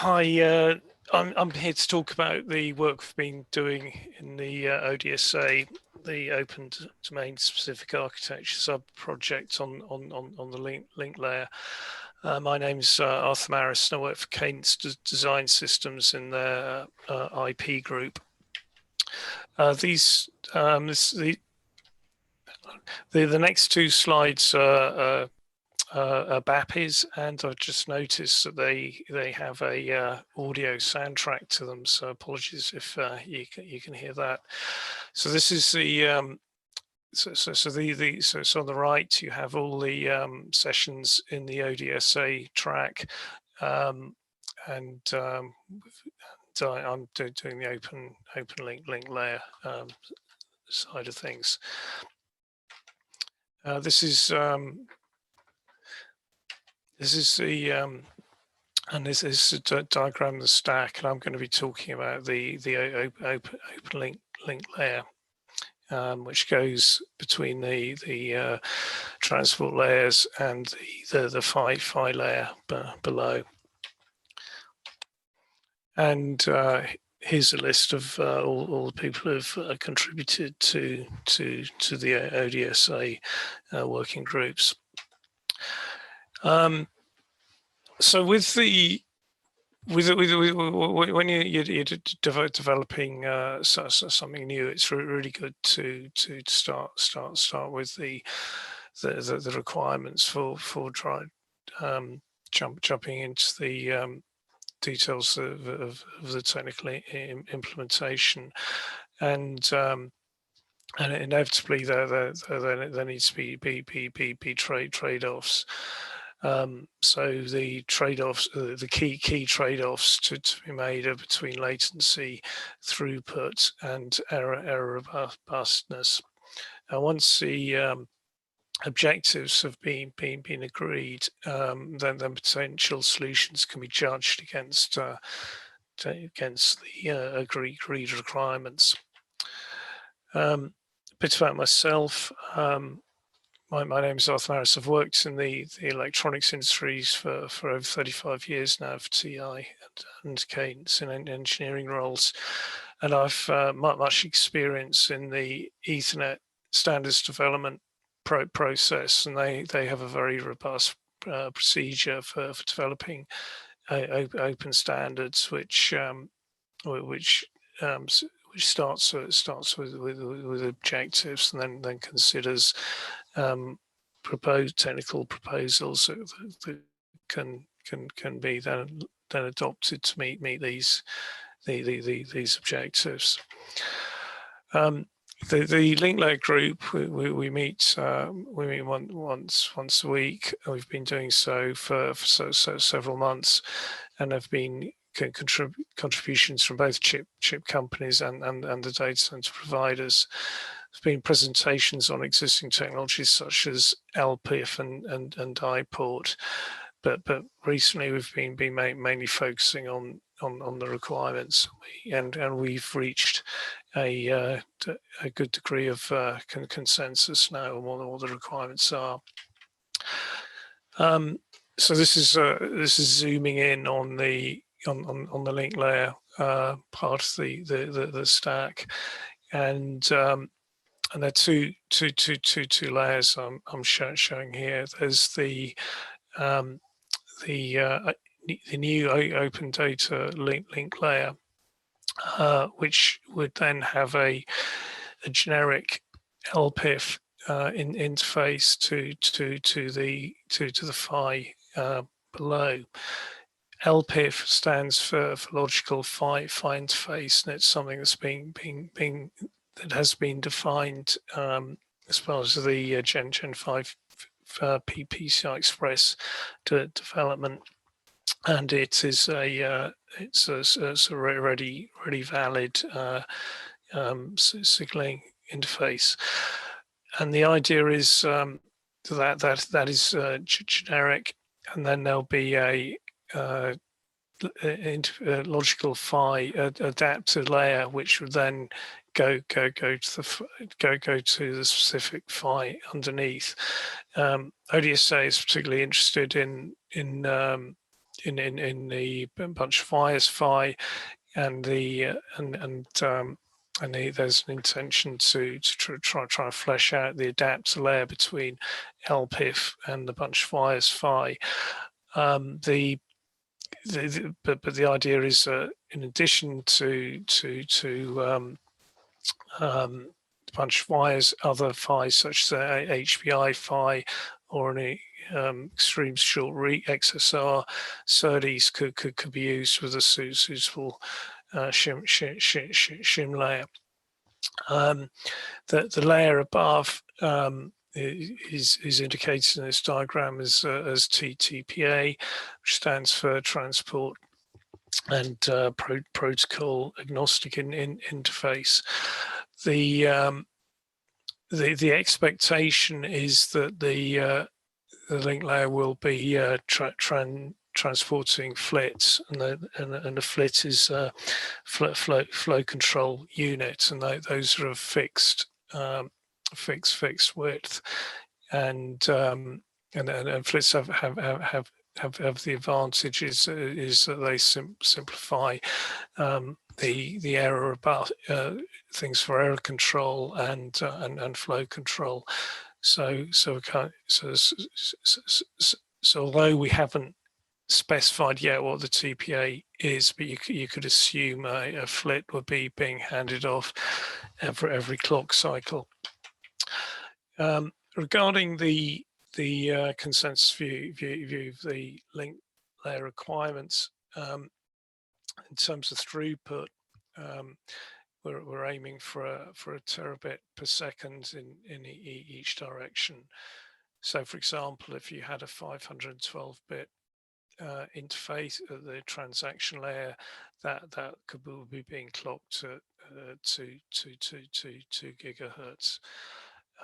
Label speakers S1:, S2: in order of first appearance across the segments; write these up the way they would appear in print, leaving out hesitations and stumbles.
S1: Hi, I'm here to talk about the work we've been doing in the ODSA, the Open Domain Specific Architecture sub-project on the link layer. My name's Arthur Maris, and I work for Cadence Design Systems in their IP group. The next two slides are BAPIs, and I've just noticed that they have a audio soundtrack to them. So apologies if you can hear that. So this is the so on the right you have all the sessions in the ODSA track, and I'm doing the open link layer side of things. This is the and this is a diagram of the stack, and I'm going to be talking about the open link layer, which goes between the transport layers and the PHY layer below. And here's a list of all the people who've contributed to the ODSA working groups. So when you're developing something new, it's really good to start with the requirements for jumping into the details of the technical implementation, and inevitably there needs to be trade-offs. So the trade-offs, the key trade-offs to be made are between latency, throughput, and error robustness. Once the objectives have been agreed, then potential solutions can be judged against the agreed requirements. A bit about myself. My name is Arthur Maris. I've worked in the electronics industries for over 35 years now for TI and Cadence in engineering roles, and I've much experience in the Ethernet standards development process, and they have a very robust procedure for developing open standards, which starts with objectives and then considers proposed technical proposals that can be then adopted to meet these objectives. The link layer group, we meet once a week. We've been doing so for several months, and have been contributions from both chip companies and the data center providers. There's been presentations on existing technologies such as LPIF and iPort, but recently we've been mainly focusing on the requirements, and we've reached a good degree of consensus now on what all the requirements are. So this is zooming in on the link layer part of the stack, and there are two layers I'm showing here. There's the new open data link layer, which would then have a generic LPIF interface to the PHY below. LPIF stands for logical PHY interface, and it's something that's that has been defined as part of the Gen 5 PCI Express development, and it is it's a ready valid signaling interface, and the idea is that is generic, and then there'll be a logical PHY adapter layer, which would then go to the specific PHY underneath. ODSA is particularly interested in in the bunch of wires phi, and the there's an intention to try to flesh out the adapter layer between LPIF and the bunch of wires phi. But the idea is in addition to bunch of wires, other phis such as HBI phi or an extreme short reach XSR SerDes could be used with a suitable shim layer. The layer above is indicated in this diagram as TTPA, which stands for transport and protocol agnostic interface. The expectation is that the link layer will be transporting FLITs, and the FLIT is a flow control unit, and those are of fixed width, and FLITs have the advantage is that they simplify the error about things for error control and flow control. So although we haven't specified yet what the TPA is, but you could assume a FLIT would be being handed off every clock cycle. Regarding the consensus view of the link layer requirements, in terms of throughput, we're aiming for a terabit per second in each direction. So, for example, if you had a 512-bit interface at the transaction layer, that could be being clocked at 2 gigahertz.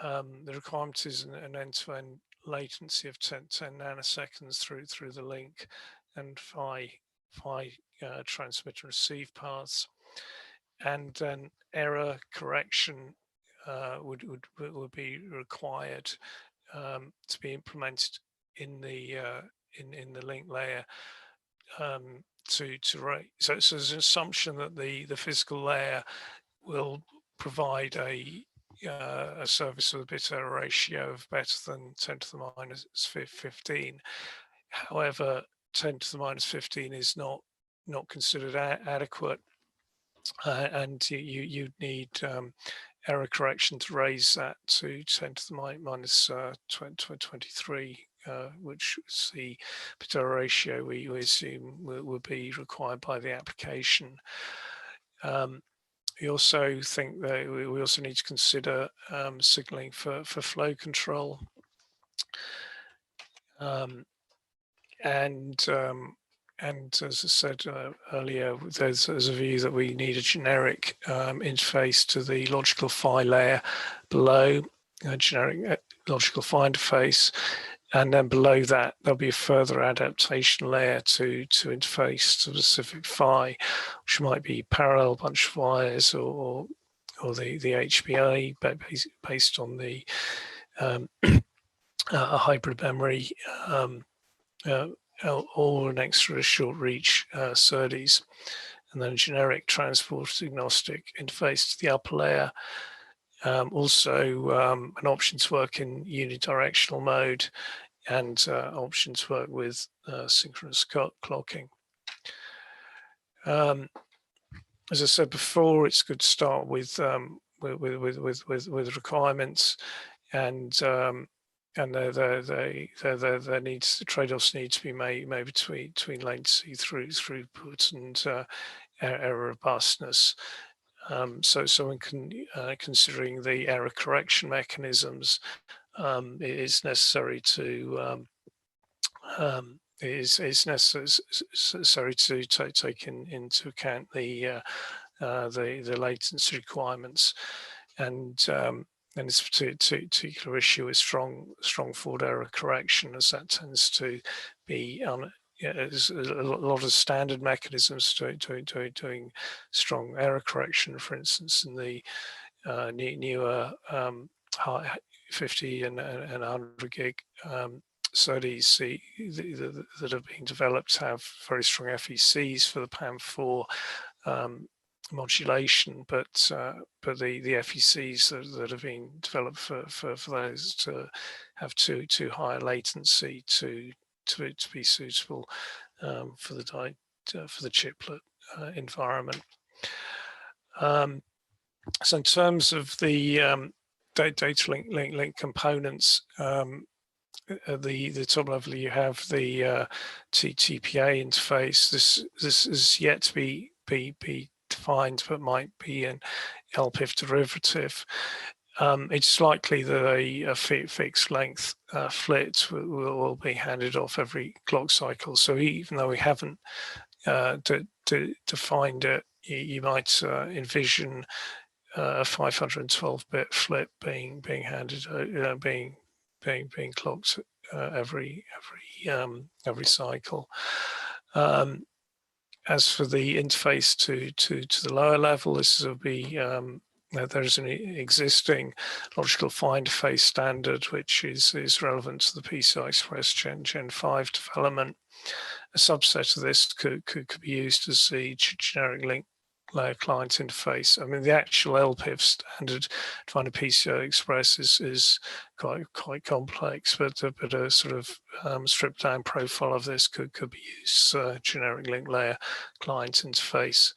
S1: The requirement is an end-to-end latency of 10 nanoseconds through the link and phi transmit and receive paths, and then error correction would be required to be implemented in the link layer to rate. So there's an assumption that the physical layer will provide a service with a bit error ratio of better than 10 to the minus 15. However, 10 to the minus 15 is not considered adequate, and you need error correction to raise that to 10 to the minus 23, which is the bit error ratio we assume will be required by the application. We also think that we also need to consider signaling for flow control, and as I said earlier, there's a view that we need a generic interface to the logical phi layer below, a generic logical phi interface, and then below that there'll be a further adaptation layer to interface to specific phi, which might be parallel bunch of wires or the HBA based on the a hybrid memory, or an extra short reach SerDes, and then a generic transport agnostic interface to the upper layer. Also an option to work in unidirectional mode, and option to work with synchronous clocking. As I said before, it's good to start with requirements, and there needs trade-offs need to be made between latency, throughput, and error robustness. So when considering the error correction mechanisms, it is necessary to take into account the latency requirements, and this particular issue is strong forward error correction, as that tends to be there's a lot of standard mechanisms doing strong error correction. For instance, in the newer 50 and 100 gig SerDes that have been developed have very strong FECs for the PAM4 modulation, but the FECs that have been developed for those to have too high latency to be suitable for the chiplet environment. So in terms of the data link components, the top level you have the TPA interface. This is yet to be defined, but might be an LPIF derivative. It's likely that a fixed length FLIT will be handed off every clock cycle. So even though we haven't defined it, you might envision a 512-bit FLIT being handed, being clocked every cycle. As for the interface to the lower level, this will be there's an existing logical find phase standard which is relevant to the PCI Express Gen 5 development. A subset of this could be used as the generic link layer client interface. I mean, the actual LPIF standard to find a PCI Express is quite complex, but a sort of stripped down profile of this could be used as generic link layer client interface.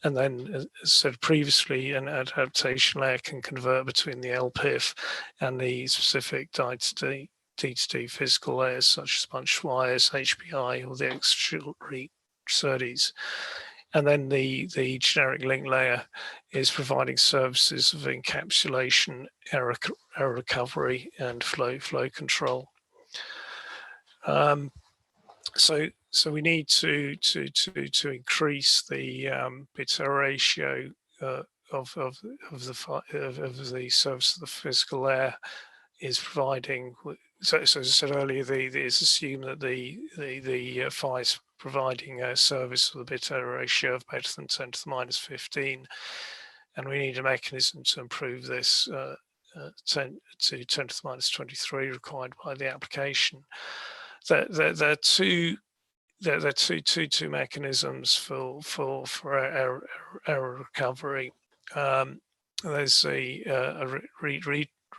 S1: And then, as said previously, an adaptation layer can convert between the LPIF and the specific D2D physical layers, such as bunch wires, HBI, or the auxiliary SerDes. And then the generic link layer is providing services of encapsulation, error recovery, and flow control. So we need to increase the bit error ratio of the service of the physical layer is providing. So as I said earlier, it's assumed that the PHY is providing a service with a bit error ratio of better than 10 to the minus 15, and we need a mechanism to improve this 10 to the minus 23 required by the application. There are two mechanisms for error recovery. There's a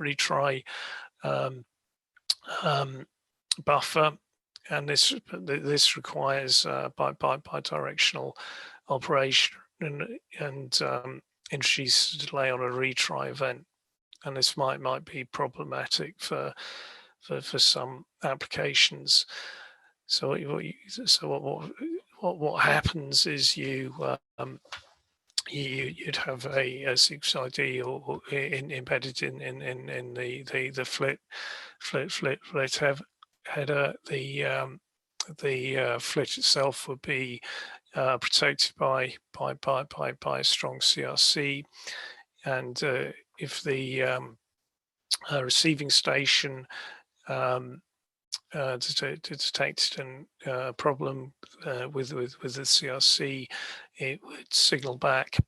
S1: retry buffer, and this requires bidirectional operation and introduces a delay on a retry event, and this might be problematic for some applications. So what happens is you'd have a sequence ID or embedded in the FLIT header. The FLIT itself would be protected by a strong CRC, and if the receiving station detected a problem with the CRC, it would signal back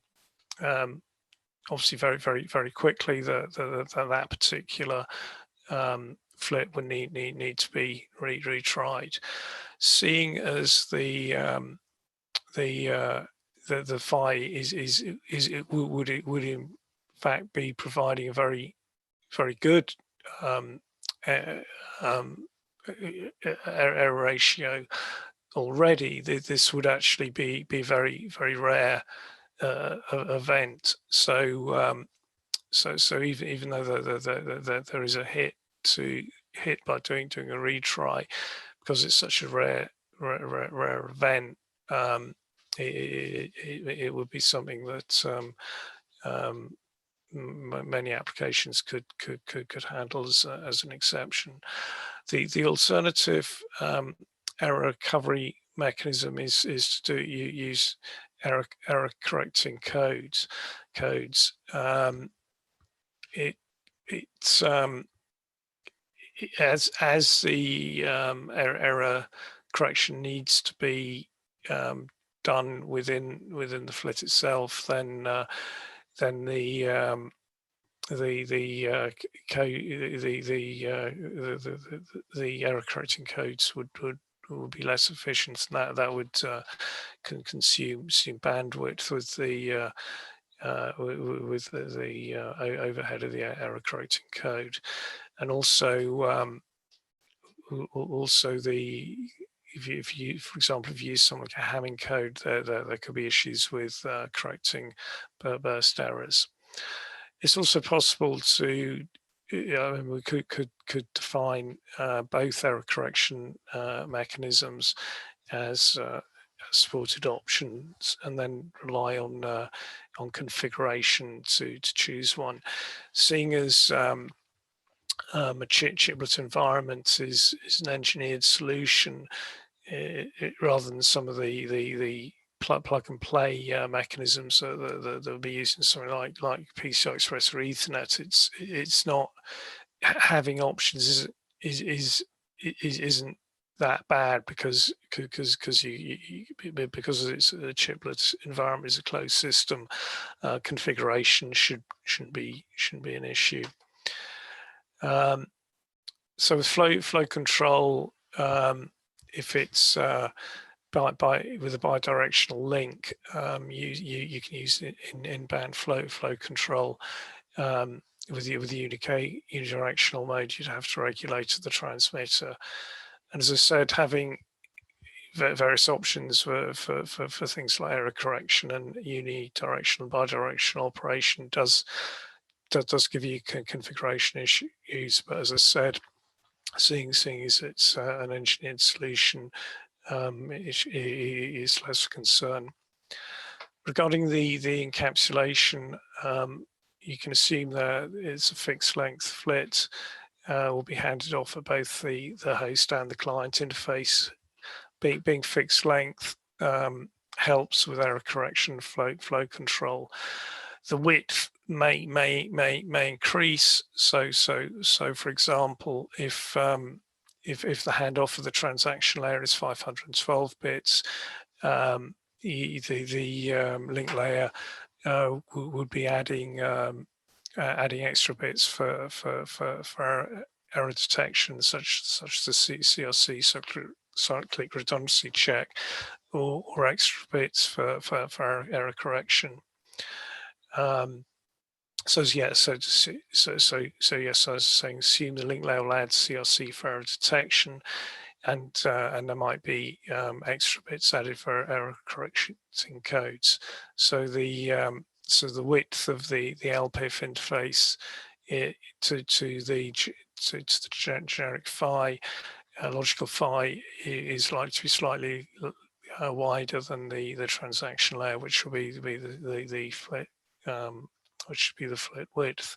S1: obviously very quickly that particular FLIT would need to be retried. Seeing as the PHY would in fact be providing a very good error ratio already, this would actually be very rare event. So even though there is a hit by doing a retry, because it's such a rare event, it would be something that many applications could handle as an exception. The alternative error recovery mechanism is to use error correcting codes. As the error correction needs to be done within the FLIT itself, then the the error correcting codes would be less efficient, and that would consume bandwidth with the overhead of the error correcting code, and also the if you, for example, if you use something like a Hamming code, there could be issues with correcting burst errors. It's also possible to, I mean, we could define both error correction mechanisms as supported options, and then rely on configuration to choose one. Seeing as a chiplet environment is an engineered solution, rather than some of the plug and play mechanisms that will be using something like PCI Express or Ethernet. It's not, having options isn't that bad, because because it's a chiplet environment, is a closed system. Configuration shouldn't be an issue. So with flow control, if it's with a bidirectional link, you can use it in in-band flow control. With the unidirectional mode, you'd have to regulate the transmitter. And as I said, having various options for things like error correction and unidirectional, bidirectional operation does give you configuration issues. But as I said, seeing as it's an engineered solution, is less concern. Regarding the encapsulation, you can assume that it's a fixed length FLIT, will be handed off at both the host and the client interface. Being fixed length helps with error correction, flow control. The width may increase. So for example, if the handoff of the transaction layer is 512 bits, the link layer would be adding extra bits for error detection, such as the CRC, cyclic redundancy check, or extra bits for error correction. So yes, I was saying, assume the link layer will add CRC for error detection, and there might be extra bits added for error correcting codes. So the width of the LPIF interface to the generic PHY, logical PHY, is likely to be slightly wider than the transaction layer, which will be the FLIT, which should be the FLIT width.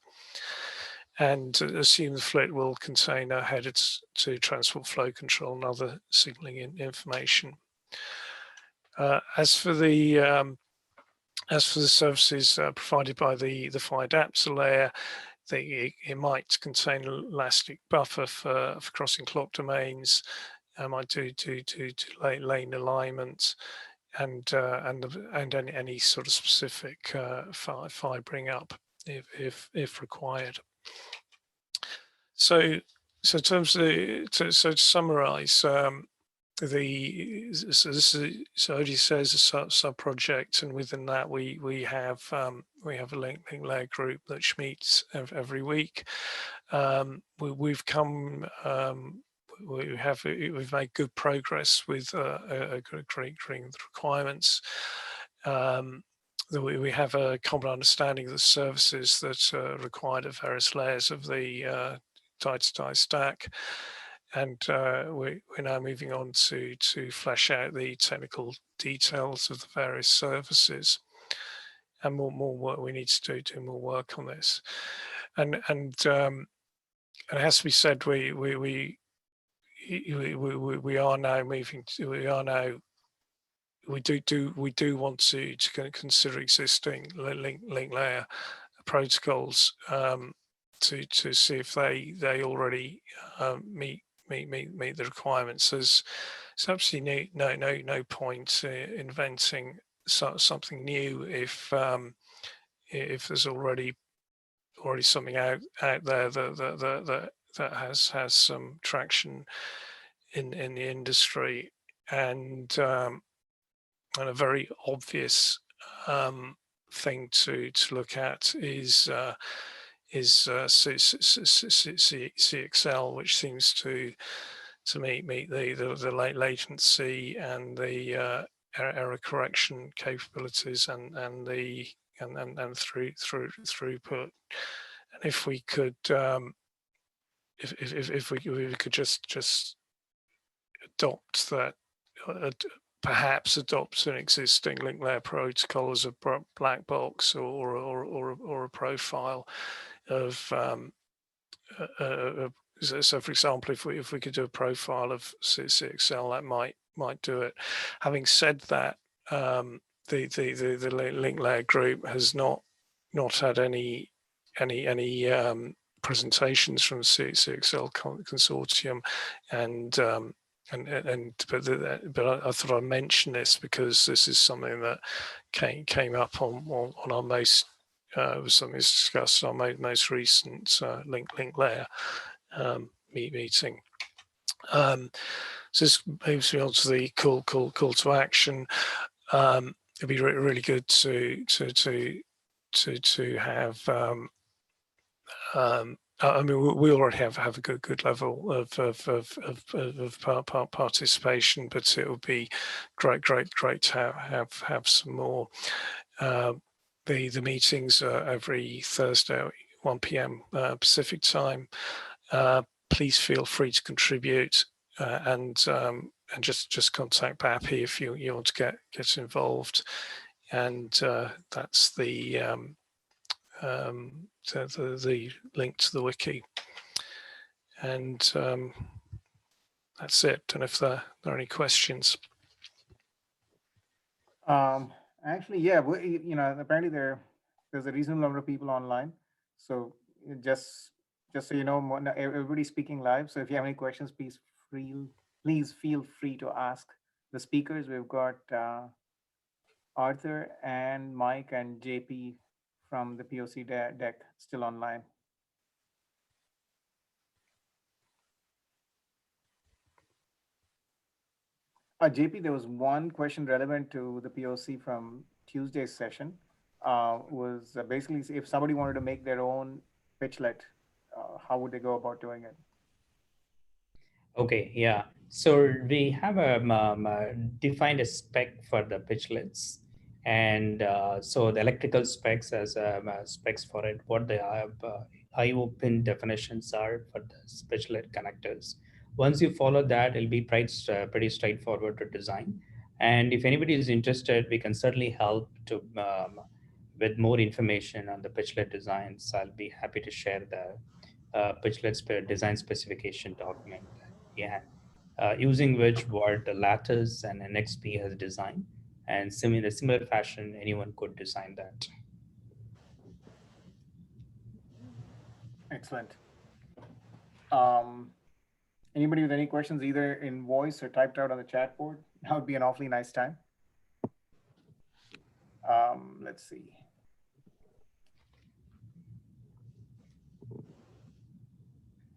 S1: And assume the FLIT will contain a header to transport flow control and other signaling information. As for the services provided by the PHY adapter layer, it might contain an elastic buffer for crossing clock domains. Might do lane alignment, and any sort of specific PHY bring up if required. So in terms of to summarize, so Odie says a sub project, and within that we have a link layer group that meets every week. We've made good progress with agreeing the requirements. We have a common understanding of the services that are required at various layers of the die-to-die stack, and we're now moving on to flesh out the technical details of the various services, and more work we need to do more work on this, and it has to be said, we are now moving to, we do want to consider existing link layer protocols to see if they already meet the requirements. There's absolutely no point inventing something new if there's already already something out there that has some traction in the industry, and a very obvious thing to look at is CXL, which seems to meet the latency and the error correction capabilities and throughput. And if we could if we could just adopt that, perhaps adopt an existing link layer protocol as a black box or a profile of so for example, if we could do a profile of CXL, that might do it. Having said that, the link layer group has not had any presentations from CXL consortium, but I thought I'd mention this because this is something that came up on our most was something that's discussed on our most recent link layer meeting. So this moves me on to the call to action. It'd be really good to have. I mean, we already have a good level of participation, but it would be great to have some more. The meetings are every Thursday, 1 p.m. Pacific time. Please feel free to contribute and just contact BAPI if you want to get involved. And that's the link to the wiki. And that's it. And if there are any questions.
S2: Actually, yeah, apparently there's a reasonable number of people online. So just so you know, everybody's speaking live. So if you have any questions, please feel free to ask the speakers. We've got Arthur and Mike and JP from the POC deck still online. JP, there was one question relevant to the POC from Tuesday's session. Was basically if somebody wanted to make their own pitchlet, how would they go about doing it?
S3: Okay, yeah. So we have defined a spec for the pitchlets, and so the electrical specs as specs for it, what the IO pin definitions are for the pitchlet connectors. Once you follow that, it'll be pretty straightforward to design. And if anybody is interested, we can certainly help to with more information on the pitchlet designs. I'll be happy to share the pitchlet design specification document. Yeah, using which what the Lattice and NXP has designed, and in a similar fashion, anyone could design that.
S2: Excellent. Anybody with any questions, either in voice or typed out on the chat board? That would be an awfully nice time. Let's see.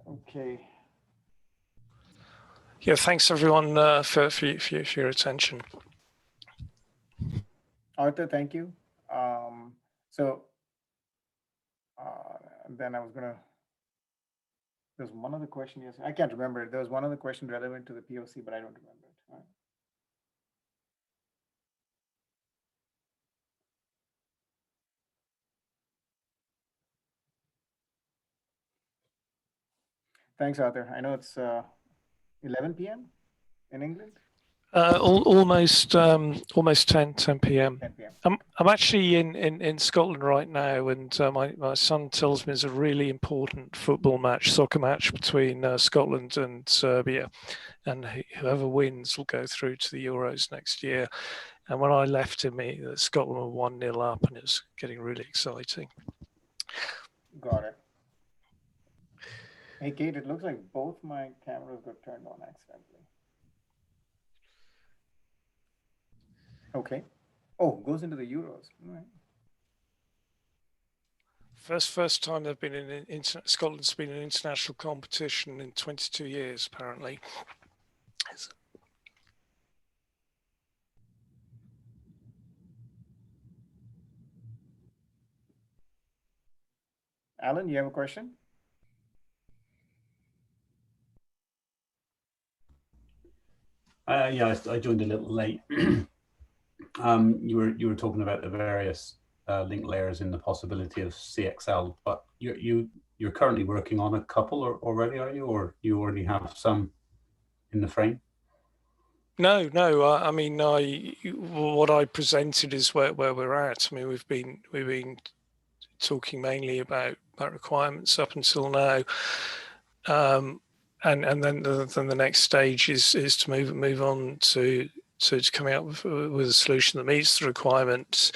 S2: Okay.
S1: Yeah, thanks everyone for your attention.
S2: Arthur, thank you. So then I was gonna. There's one other question. Yes, I can't remember. There was one other question relevant to the POC, but I don't remember it. All right. Thanks, Arthur. I know it's 11 p.m. in England.
S1: Almost 10 p.m.
S2: 10 p.m.
S1: I'm actually in Scotland right now, and my son tells me there's a really important soccer match between Scotland and Serbia, and whoever wins will go through to the Euros next year. And when I left him, Scotland were 1-0 up, and it was getting really exciting.
S2: Got it. Hey, Kate, it looks like both my cameras got turned on accidentally. Okay. Oh, goes into the Euros. All right.
S1: First time they've been in Scotland's been in international competition in 22 years, apparently.
S2: Alan, you have a question?
S4: Yeah, I joined a little late. You were talking about the various link layers and the possibility of CXL, but you're currently working on a couple already, are you, or you already have some in the frame?
S1: No. I mean, what I presented is where we're at. I mean, we've been talking mainly about requirements up until now, and then the next stage is to move on to coming up with a solution that meets the requirements.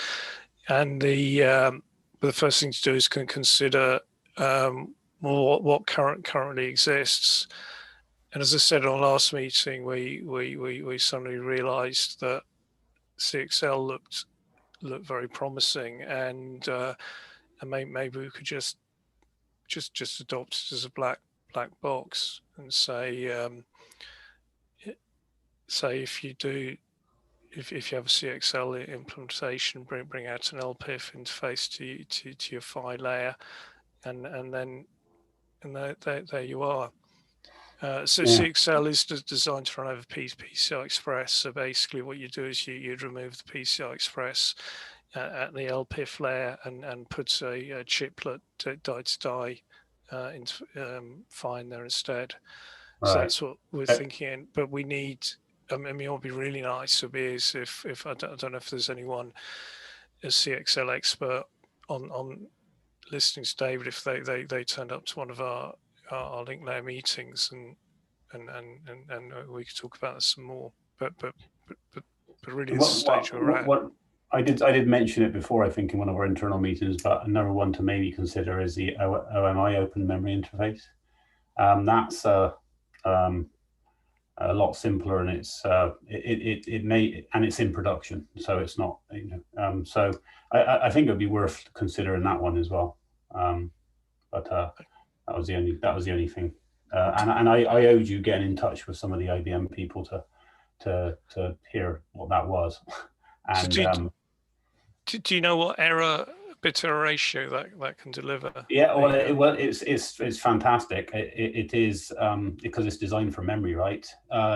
S1: And the first thing to do is consider what currently exists. And as I said on our last meeting, we suddenly realised that CXL looked very promising, and maybe we could just adopt it as a black box and say if you have a CXL implementation, bring out an LPIF interface to your PHY layer, and there you are. So yeah. CXL is designed to run over PCI Express. So basically, what you do is you'd remove the PCI Express at the LPIF layer and put a chiplet die-to-die PHY in there instead. Right. So that's what we're thinking. But we need. I mean, what would be really nice would be is if I don't know if there's anyone, a CXL expert on listening today, but if they turned up to one of our link layer meetings and we could talk about this some more. But really, this is the stage we're at.
S4: I did mention it before, I think, in one of our internal meetings, but another one to maybe consider is the OMI Open Memory Interface. That's a lot simpler, and it's in production, so it's not, so I think it'd be worth considering that one as well. But that was the only thing, and I owed you getting in touch with some of the IBM people to hear what that was. And
S1: so do you know what bit error ratio that can deliver?
S4: Yeah, well, it's fantastic. It is because it's designed for memory, right?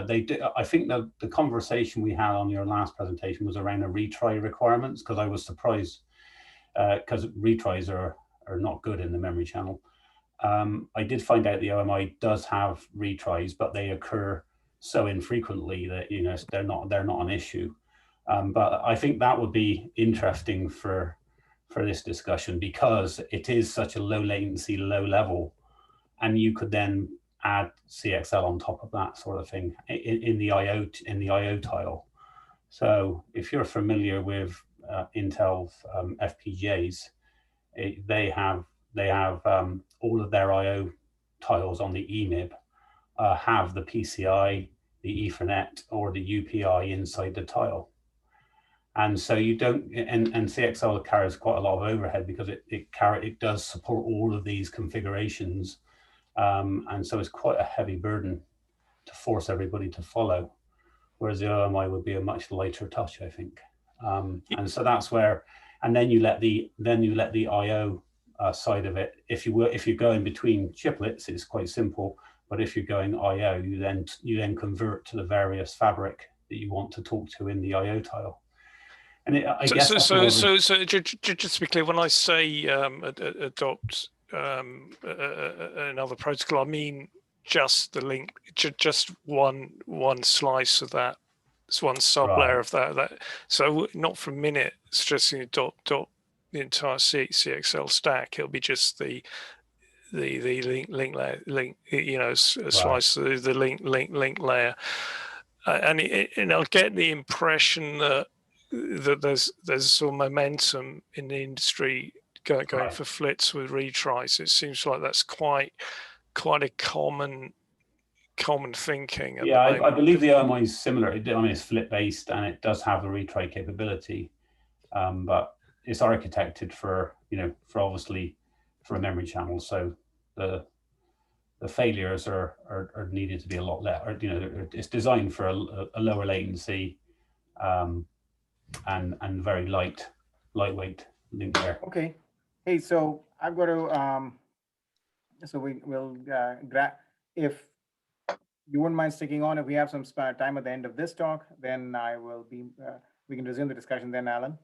S4: They do. I think the conversation we had on your last presentation was around the retry requirements, because I was surprised because retries are not good in the memory channel. I did find out the OMI does have retries, but they occur so infrequently that they're not an issue. But I think that would be interesting for this discussion, because it is such a low latency, low level, and you could then add CXL on top of that sort of thing in the IO tile. So if you're familiar with Intel's FPGAs, they have all of their IO tiles on the EMIB have the PCI, the Ethernet, or the UPI inside the tile. And so you don't, and CXL carries quite a lot of overhead because it does support all of these configurations, and so it's quite a heavy burden to force everybody to follow. Whereas the OMI would be a much lighter touch, I think. And so that's where, and then you let the IO side of it. If you're going between chiplets, it's quite simple. But if you're going IO, you then convert to the various fabric that you want to talk to in the IO tile. And
S1: so just to be clear, when I say adopt another protocol, I mean just the link, just one slice of that. It's one sub layer of that. So not for a minute stressing adopt the entire CXL stack. It'll be just the link layer, slice of the link layer, and I'll get the impression that there's sort of momentum in the industry going for flits with retries. It seems like that's quite a common thinking.
S4: Yeah, I believe the OMI is similar. I mean, it's flit based and it does have a retry capability, but it's architected for for obviously for a memory channel. So the failures are needed to be a lot less. Or, you know, it's designed for a lower latency and very lightweight link there.
S2: Okay. Hey, so I've got to. So we will grab, if you wouldn't mind sticking on, if we have some time at the end of this talk, then I will be. We can resume the discussion then, Alan.